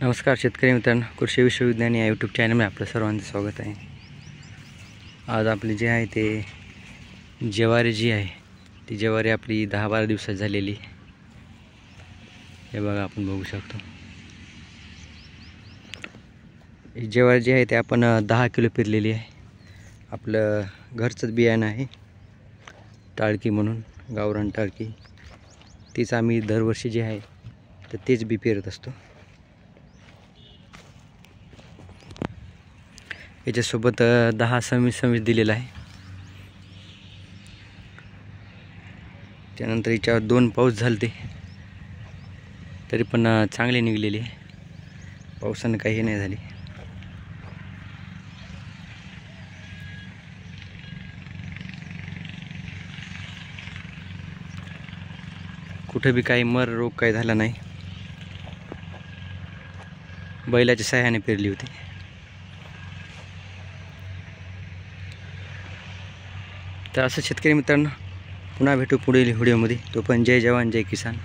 नमस्कार शेतकरी मित्रांनो, कृषी विश्वविज्ञानी या यूट्यूब चॅनलमध्ये आपलं सर्वांचं स्वागत आहे। आज आपली जे आहे ते ज्वारी जी आहे ती ज्वारी आपली 10-12 दिवसात झालेली। हे बघा, आपण बघू शकतो ही ज्वारी जी आहे ते आपण 10 किलो पेरलेली आहे। आपलं घरचंच बियाणं आहे, टाळकी म्हणून, गावरान टाळकी। तीच आम्ही दरवर्षी जे आहे तर तेच बी पेरत असतो। याच्यासोबत 10-20 दिलेला आहे। त्यानंतर याच्यावर 2 पाऊस झाले तरी पण चांगले निघलेले आहे, पावसाने काही नाही झाली। कुठे बी काही मर रोग काही झाला नाही, बैलाच्या सहाय्याने पेरली होती। तर असं शेतकरी मित्रांनो, पुन्हा भेटू पुढील व्हिडिओमध्ये। तोपर्यंत जय जवान जय किसान।